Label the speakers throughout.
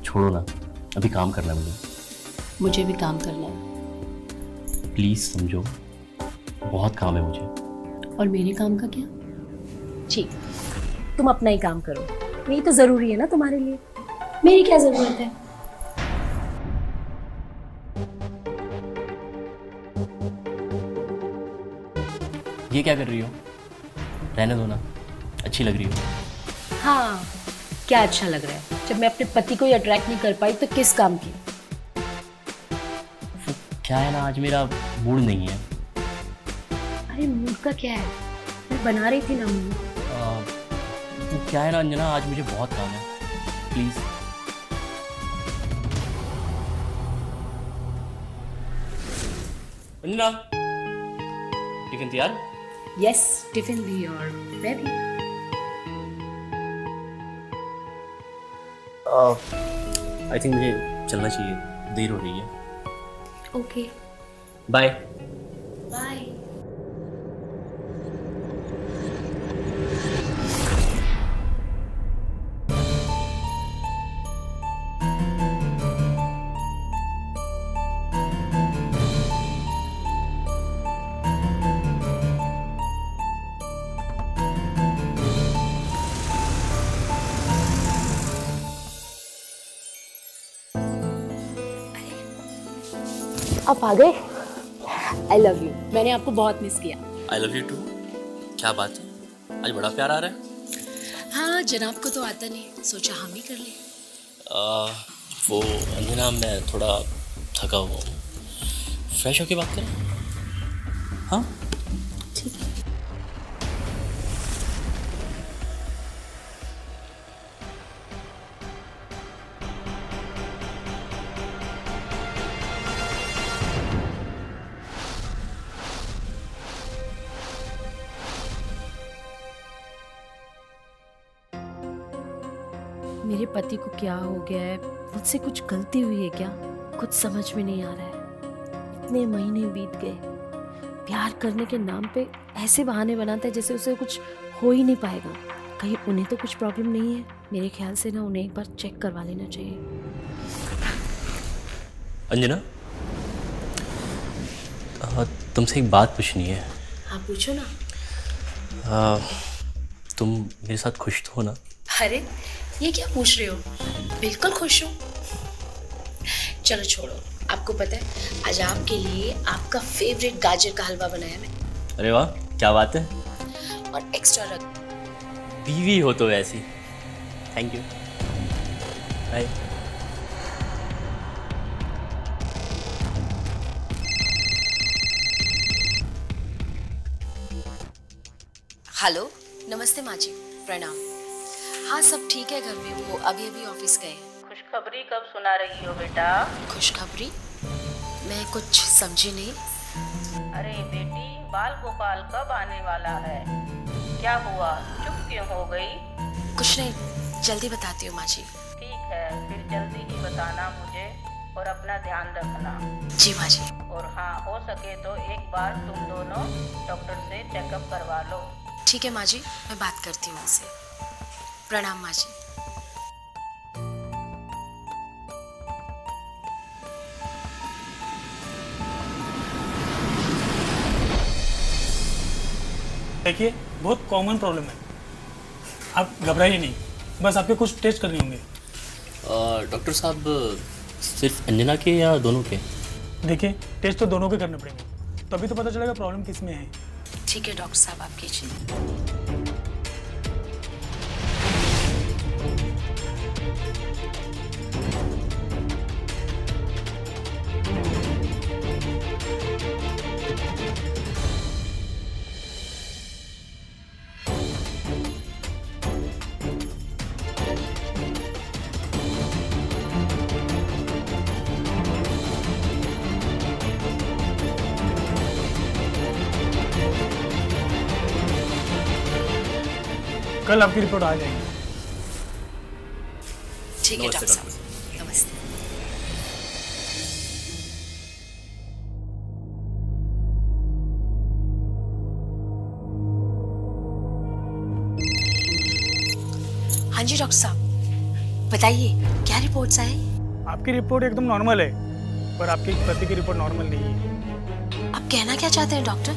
Speaker 1: छोड़ो ना, अभी काम करना है मुझे।
Speaker 2: मुझे भी काम करना है।
Speaker 1: प्लीज समझो, बहुत काम है मुझे।
Speaker 2: और मेरे काम का क्या?
Speaker 3: ठीक, तुम अपना ही काम करो, यही तो जरूरी है ना तुम्हारे लिए। मेरी क्या जरूरत है?
Speaker 1: ये क्या कर रही हो? रहने दो ना, अच्छी लग रही हो।
Speaker 3: हाँ, क्या अच्छा लग रहा है? जब मैं अपने पति को ही अट्रैक्ट नहीं कर पाई तो किस काम की?
Speaker 1: क्या है ना, आज मेरा मूड नहीं है।
Speaker 3: अरे मूड का क्या है, मैं बना रही थी ना मूड।
Speaker 1: क्या है ना अंजना, आज मुझे बहुत काम है, प्लीज। अंजना, टिफिन तैयार?
Speaker 3: यस, टिफिन भी और मैं भी।
Speaker 1: आई थिंक मुझे चलना चाहिए, देर हो रही है।
Speaker 3: Okay,
Speaker 1: bye.
Speaker 3: बाय। आप आ गए? I love you. मैंने आपको बहुत मिस किया।
Speaker 1: I love you too. क्या बात है, आज बड़ा प्यार आ रहा है।
Speaker 2: हाँ, जनाब को तो आता नहीं, सोचा हम ही कर ले।
Speaker 1: वो अंजना, मैं थोड़ा थका हुआ हूँ, फ्रेश होके बात करें? हाँ
Speaker 3: ठीक है। मेरे पति को क्या हो गया है? मुझसे कुछ गलती हुई है क्या? कुछ समझ में नहीं आ रहा है। इतने महीने बीत गए, प्यार करने के नाम पे ऐसे बहाने बनाता है जैसे उसे कुछ हो ही नहीं पाएगा। कहीं उन्हें तो कुछ प्रॉब्लम नहीं है? मेरे ख्याल से ना उन्हें एक बार चेक करवा लेना चाहिए।
Speaker 1: अंजना, तुमसे एक बात पूछनी है।
Speaker 2: हाँ पूछो ना।
Speaker 1: तुम मेरे साथ खुश तो हो ना?
Speaker 2: अरे ये क्या पूछ रहे हो, बिल्कुल खुश हूँ। चलो छोड़ो, आपको पता है आज आपके लिए आपका फेवरेट गाजर का हलवा बनाया मैं।
Speaker 1: अरे वाह, क्या बात है।
Speaker 2: और एक्स्ट्रा रख।
Speaker 1: बीवी हो तो ऐसी। Thank you. बाय।
Speaker 2: हेलो, नमस्ते माँ जी, प्रणाम। हाँ सब ठीक है घर में, वो अभी अभी ऑफिस गए हैं।
Speaker 4: खुशखबरी कब सुना रही हो बेटा?
Speaker 2: खुशखबरी? मैं कुछ समझी नहीं।
Speaker 4: अरे बेटी, बाल गोपाल कब आने वाला है? क्या हुआ, चुप क्यों हो गई?
Speaker 2: कुछ नहीं, जल्दी बताती हूँ माँ जी।
Speaker 4: ठीक है, फिर जल्दी ही बताना मुझे और अपना ध्यान रखना।
Speaker 2: जी माँ जी।
Speaker 4: और हाँ, हो सके तो एक बार तुम दोनों डॉक्टर से चेकअप करवा लो।
Speaker 2: ठीक है माँ जी, मैं बात करती हूँ उनसे। प्रणाम माँ जी।
Speaker 5: देखिए, बहुत कॉमन प्रॉब्लम है, आप घबराइए नहीं, बस आपके कुछ टेस्ट करने होंगे।
Speaker 1: डॉक्टर साहब, सिर्फ अंजना के या दोनों के?
Speaker 5: देखिए, टेस्ट तो दोनों के करने पड़ेंगे, तभी तो पता चलेगा प्रॉब्लम किस में है।
Speaker 2: ठीक है डॉक्टर साहब, आप कीजिए।
Speaker 5: कल आपकी रिपोर्ट आ जाएगी।
Speaker 2: ठीक है
Speaker 1: नमस्ते
Speaker 2: डॉक्टर साहब, नमस्ते। हाँ जी डॉक्टर साहब, बताइए क्या रिपोर्ट्स आए?
Speaker 5: आपकी रिपोर्ट एकदम नॉर्मल है, पर आपकी पति की रिपोर्ट नॉर्मल नहीं है।
Speaker 2: आप कहना क्या चाहते हैं डॉक्टर?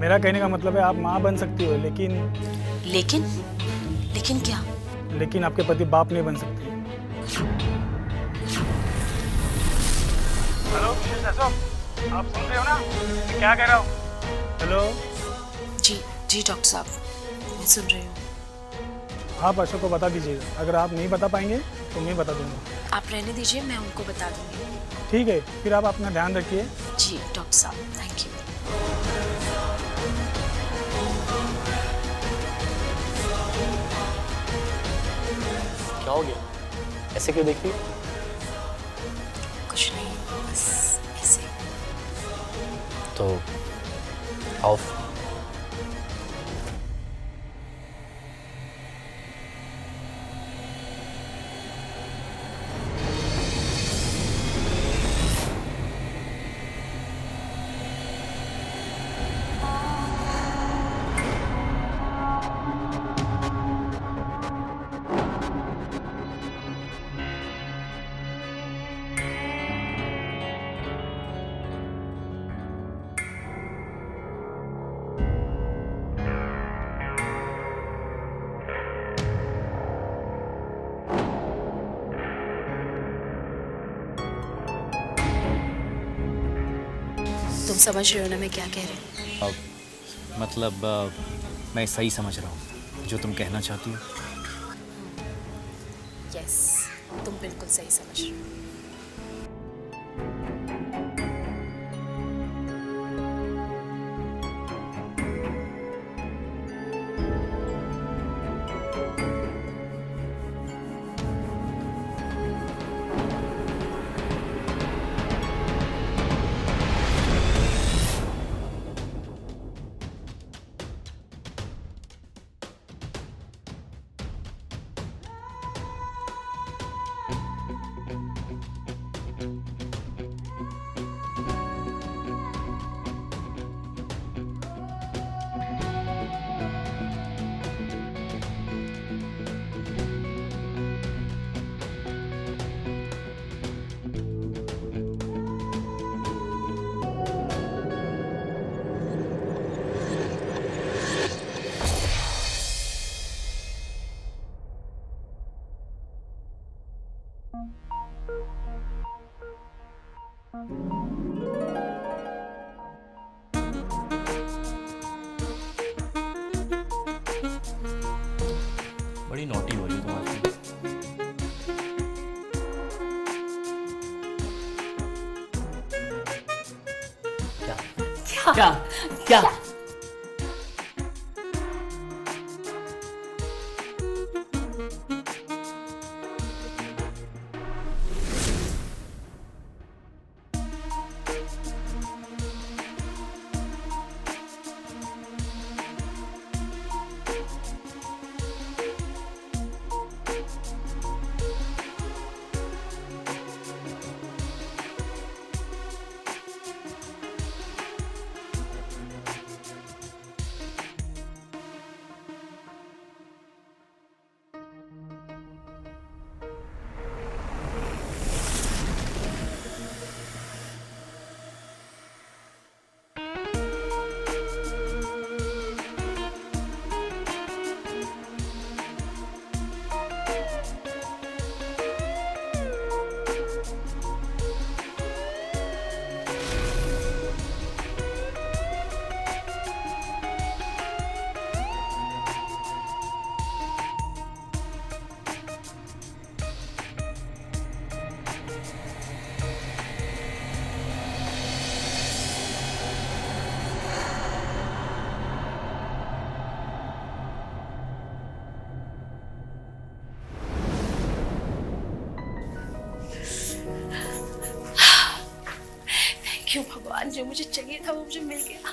Speaker 5: मेरा कहने का मतलब है आप माँ बन सकती हो, लेकिन
Speaker 2: लेकिन लेकिन क्या?
Speaker 5: लेकिन आपके पति बाप नहीं बन सकते। हेलो अशोक, आप सुन रहे हो ना मैं क्या कह रहा हूँ? हेलो।
Speaker 2: जी जी डॉक्टर साहब, मैं सुन रही हूँ।
Speaker 5: आप अशोक को बता दीजिएगा, अगर आप नहीं बता पाएंगे तो मैं बता दूंगा।
Speaker 2: आप रहने दीजिए, मैं उनको बता दूंगी।
Speaker 5: ठीक है, फिर आप अपना ध्यान रखिए।
Speaker 2: जी डॉक्टर साहब, थैंक यू।
Speaker 1: क्या हो गया? ऐसे क्यों देख रही हो?
Speaker 2: कुछ नहीं, बस ऐसे।
Speaker 1: तो आओ।
Speaker 2: तुम समझ रहे हो ना मैं क्या कह रही हूँ?
Speaker 6: मतलब मैं सही समझ रहा हूँ जो तुम कहना चाहती हो।
Speaker 2: यस, तुम बिल्कुल सही समझ रहे हो।
Speaker 1: बड़ी नॉटी हो रही हो तुम आजकल। क्या क्या क्या?
Speaker 2: क्यों भगवान, जो मुझे चाहिए था वो मुझे मिल गया।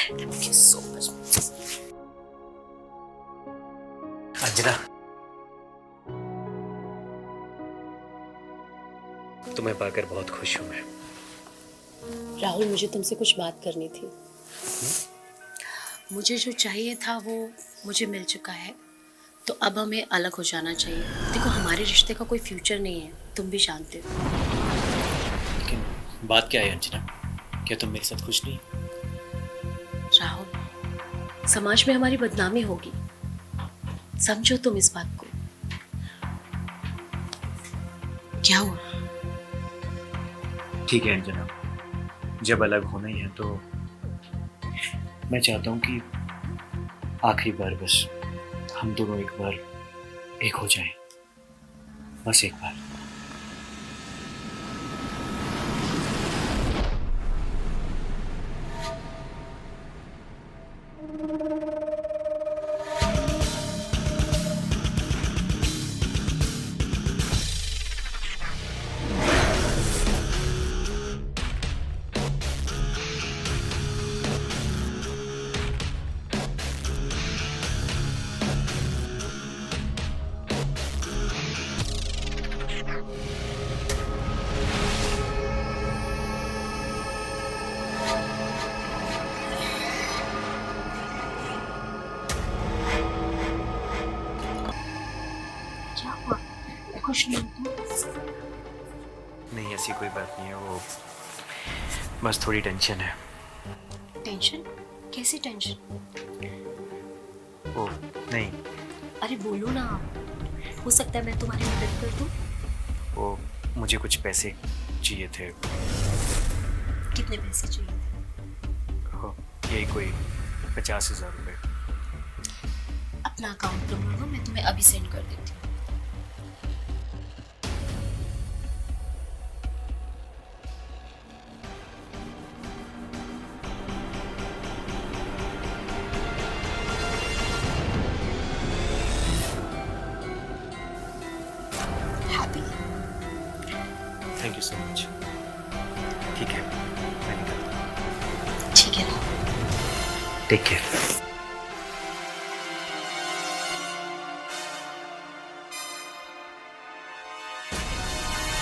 Speaker 2: Thank you so much.
Speaker 1: Anjana, तुम्हें पाकर बहुत खुश हूं मैं।
Speaker 2: राहुल, मुझे तुमसे कुछ बात करनी थी। मुझे जो चाहिए था वो मुझे मिल चुका है। तो अब हमें अलग हो जाना चाहिए। देखो हमारे रिश्ते का कोई फ्यूचर नहीं है, तुम भी जानते हो।
Speaker 1: लेकिन बात क्या है अंजना, क्या तुम मेरे साथ खुश नहीं?
Speaker 2: राहुल, समाज में हमारी बदनामी होगी, समझो तुम इस बात को। क्या हुआ?
Speaker 6: ठीक है अंजना, जब अलग होना ही है तो मैं चाहता हूँ कि आखिरी बार बस हम दोनों एक बार एक हो जाएं, बस एक बार।
Speaker 2: क्या हुआ? खुश नहीं हो?
Speaker 6: नहीं ऐसी कोई बात नहीं है, वो बस थोड़ी टेंशन है।
Speaker 2: टेंशन? कैसी टेंशन?
Speaker 6: ओ नहीं,
Speaker 2: अरे बोलो ना, हो सकता है मैं तुम्हारी मदद कर दूं।
Speaker 6: वो मुझे कुछ पैसे चाहिए थे।
Speaker 2: कितने पैसे चाहिए?
Speaker 6: हो, यही कोई 50,000 रुपये।
Speaker 2: अपना अकाउंट नंबर दो, मैं तुम्हें अभी सेंड कर देती हूँ। Happy?
Speaker 6: Thank you so much. ठीक है, मैं निकलता हूँ।
Speaker 2: ठीक है राहुल।
Speaker 6: Take care.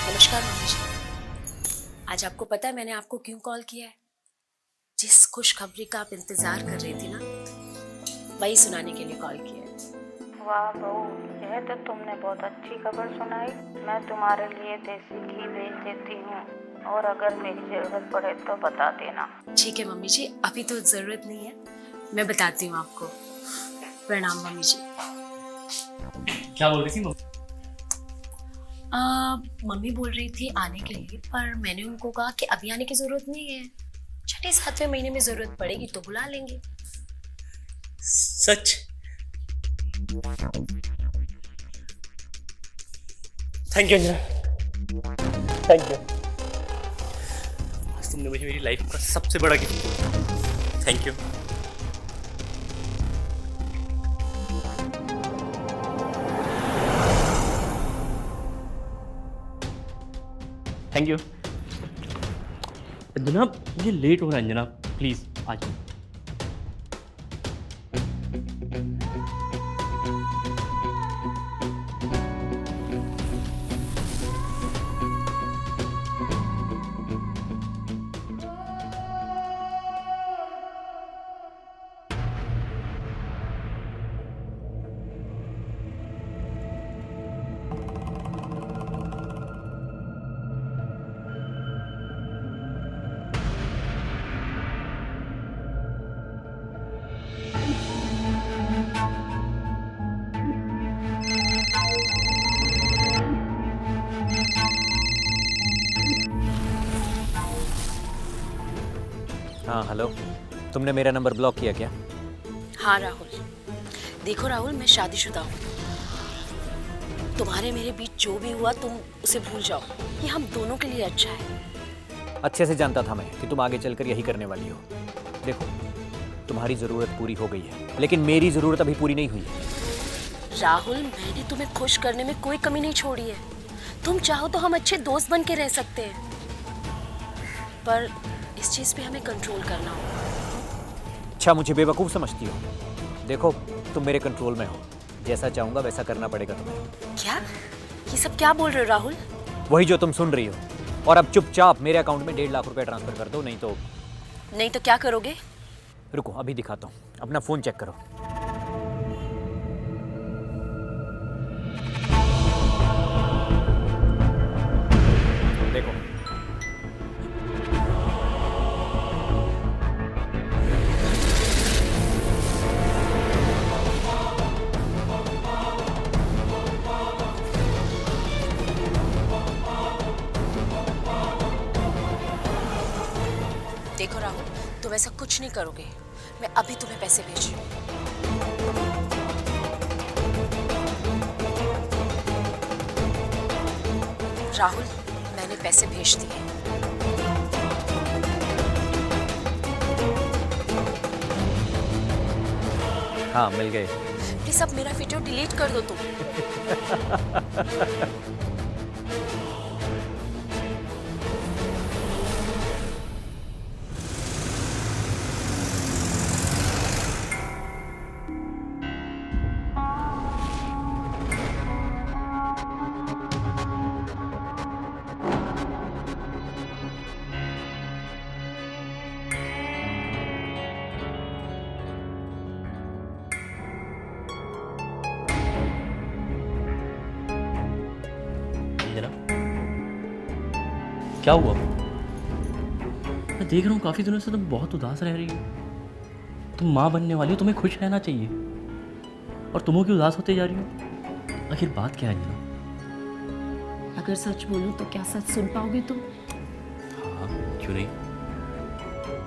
Speaker 2: नमस्कार मम्मी जी। आज आपको पता है मैंने आपको क्यों कॉल किया है? जिस खुशखबरी का आप इंतजार कर रही थी ना, वही सुनाने के लिए कॉल किया है।
Speaker 4: वाह बहू, यह तो तुमने बहुत अच्छी खबर सुनाई। मैं तुम्हारे लिए देसी घी भेज देती हूँ, और अगर मेरी जरूरत पड़े तो बता देना।
Speaker 2: ठीक है मम्मी जी, अभी तो जरूरत नहीं है, मैं बताती हूँ आपको। प्रणाम मम्मी जी।
Speaker 1: क्या बोल रही थी?
Speaker 2: मम्मी बोल रही थी आने के लिए, पर मैंने उनको कहा कि अभी आने की जरूरत नहीं है, 6-7वें महीने में जरूरत पड़ेगी तो बुला लेंगे।
Speaker 1: सच? Thank you Anjana, thank you. आज तुमने मुझे मेरी लाइफ का सबसे बड़ा गिफ्ट दिया। Thank you. Thank you Anjana, मुझे लेट हो रहा है अंजना, प्लीज आ जाओ।
Speaker 6: हाँ हेलो, तुमने मेरा नंबर ब्लॉक किया क्या?
Speaker 2: हाँ राहुल, देखो राहुल, मैं शादीशुदा हूँ। तुम्हारे मेरे बीच जो भी हुआ तुम उसे भूल जाओ, ये हम दोनों के लिए अच्छा है।
Speaker 6: अच्छे से जानता था मैं कि तुम आगे चलकर यही करने वाली हो। देखो, तुम्हारी ज़रूरत पूरी हो गई है, लेकिन मेरी ज़रूरत अभी पूरी नहीं हुई है।
Speaker 2: राहुल, मैंने तुम्हें खुश करने में कोई कमी नहीं छोड़ी है। तुम चाहो तो हम अच्छे दोस्त बन के रह सकते हैं, पर इस चीज़ पे हमें कंट्रोल करना होगा।
Speaker 6: अच्छा, मुझे बेवकूफ़ समझती हो? देखो, तुम मेरे कंट्रोल में हो, जैसा चाहूँगा वैसा करना पड़ेगा तुम्हें।
Speaker 2: क्या? ये सब क्या बोल रहे हो राहुल?
Speaker 6: वही जो तुम सुन रही हो। और अब चुपचाप मेरे अकाउंट में 1.5 लाख रुपए ट्रांसफ़र कर दो, नहीं तो
Speaker 2: क्या करोगे?
Speaker 6: रुको, अभी दिखाता हूँ। अपना फ़ोन चेक करो।
Speaker 2: देखो राहुल, तुम ऐसा कुछ नहीं करोगे। मैं अभी तुम्हें पैसे भेज रही हूँ। राहुल, मैंने पैसे भेज दिए।
Speaker 7: हाँ, मिल गए।
Speaker 2: प्लीज अब मेरा वीडियो डिलीट कर दो तुम।
Speaker 1: अंजना, क्या हुआ? मैं देख रहा हूँ काफ़ी दिनों से तुम बहुत उदास रह रही हो। तुम माँ बनने वाली हो, तुम्हें खुश रहना चाहिए, और तुम क्यों उदास होते जा रही हो? आखिर बात क्या है अंजना?
Speaker 3: अगर सच बोलूं तो क्या सच सुन पाओगे तुम?
Speaker 1: हाँ, क्यों नहीं?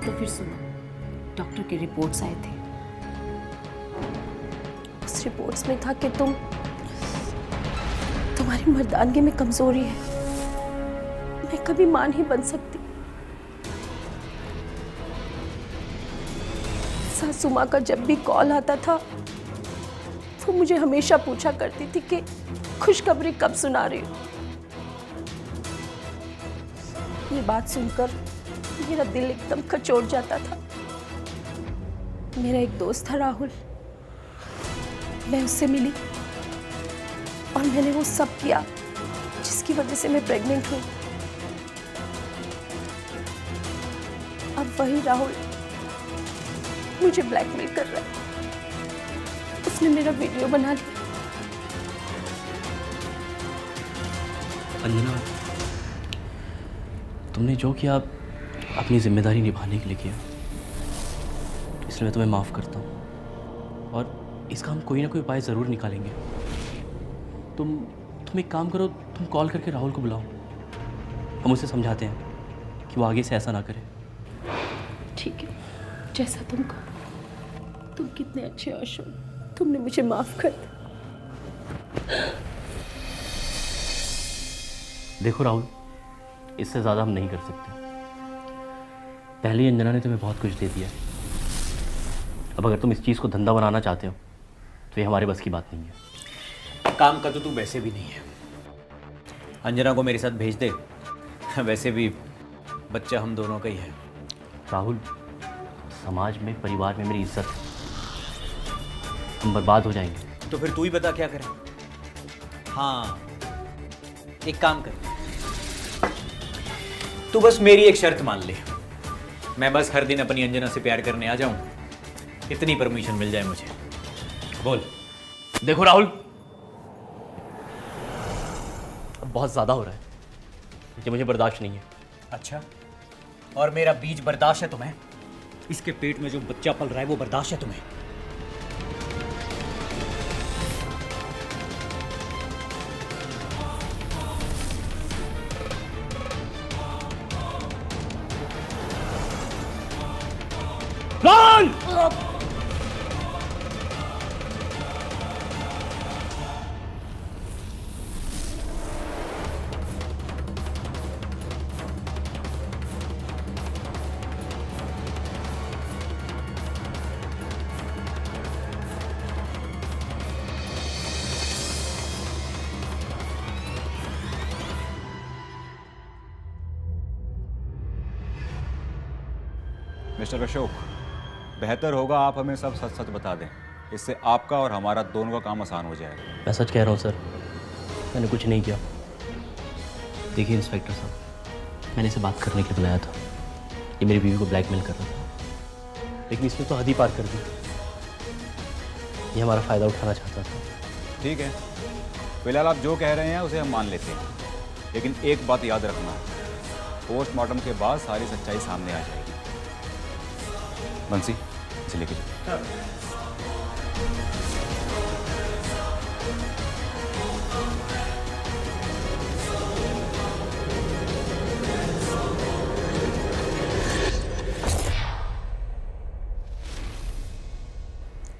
Speaker 3: तो फिर सुनो, डॉक्टर के रिपोर्ट्स आए थे। उस रिपोर्ट्स में था कि तुम्हारी मर्दानगी में कमजोरी है। मैं कभी मां नहीं बन सकती। सासू माँ का जब भी कॉल आता था, वो मुझे हमेशा पूछा करती थी कि खुशखबरी कब सुना रही हो। ये बात सुनकर मेरा दिल एकदम कचोट जाता था। मेरा एक दोस्त था राहुल, मैं उससे मिली और मैंने वो सब किया जिसकी वजह से मैं प्रेग्नेंट हुई। अब वही राहुल मुझे ब्लैकमेल कर रहा है। उसने मेरा वीडियो बना लिया।
Speaker 1: अंजना, तुमने जो किया अपनी जिम्मेदारी निभाने के लिए किया, इसलिए मैं तुम्हें माफ़ करता हूँ, और इसका हम कोई ना कोई उपाय ज़रूर निकालेंगे। तुम एक काम करो, तुम कॉल करके राहुल को बुलाओ, हम उसे समझाते हैं कि वो आगे से ऐसा ना करे।
Speaker 3: ठीक है, जैसा तुम कहो। तुम कितने अच्छे हो अशोक, तुमने मुझे माफ कर दिया।
Speaker 1: देखो राहुल, इससे ज़्यादा हम नहीं कर सकते। पहले ही अंजना ने तुम्हें बहुत कुछ दे दिया है। अब अगर तुम इस चीज़ को धंधा बनाना चाहते हो तो ये हमारे बस की बात नहीं है।
Speaker 6: काम का तो तू वैसे भी नहीं है। अंजना को मेरे साथ भेज दे, वैसे भी बच्चा हम दोनों का ही है।
Speaker 1: राहुल, समाज में, परिवार में मेरी इज्जत है, हम बर्बाद हो जाएंगे।
Speaker 6: तो फिर तू ही बता क्या करें। हाँ, एक काम कर, तू बस मेरी एक शर्त मान ले। मैं बस हर दिन अपनी अंजना से प्यार करने आ जाऊं, इतनी परमिशन मिल जाए मुझे। बोल।
Speaker 1: देखो राहुल, अब बहुत ज़्यादा हो रहा है, ये मुझे बर्दाश्त नहीं है।
Speaker 6: अच्छा, और मेरा बीज बर्दाश्त है तुम्हें? इसके पेट में जो बच्चा पल रहा है वो बर्दाश्त है तुम्हें?
Speaker 1: राहुल!
Speaker 8: मिस्टर अशोक, बेहतर होगा आप हमें सब सच सच बता दें। इससे आपका और हमारा दोनों का काम आसान हो जाएगा।
Speaker 1: मैं सच कह रहा हूँ सर, मैंने कुछ नहीं किया। देखिए इंस्पेक्टर साहब, मैंने इसे बात करने के लिए बुलाया था। ये मेरी बीवी को ब्लैकमेल कर रहा था, लेकिन इसने तो हद ही पार कर दी। ये हमारा फ़ायदा उठाना चाहता था।
Speaker 8: ठीक है, फिलहाल आप जो कह रहे हैं उसे हम मान लेते हैं, लेकिन एक बात याद रखना, पोस्टमार्टम के बाद सारी सच्चाई सामने आ जाएगी। बंसी, इसे लेके जाओ।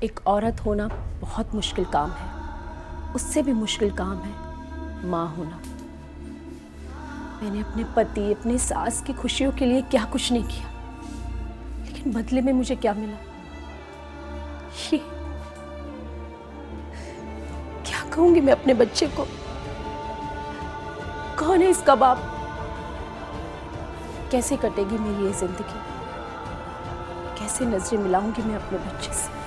Speaker 3: एक औरत होना बहुत मुश्किल काम है, उससे भी मुश्किल काम है माँ होना। मैंने अपने पति, अपने सास की खुशियों के लिए क्या कुछ नहीं किया, लेकिन बदले में मुझे क्या मिला? ये क्या कहूंगी मैं अपने बच्चे को? कौन है इसका बाप? कैसे कटेगी मेरी ये जिंदगी? कैसे नजरें मिलाऊंगी मैं अपने बच्चे से?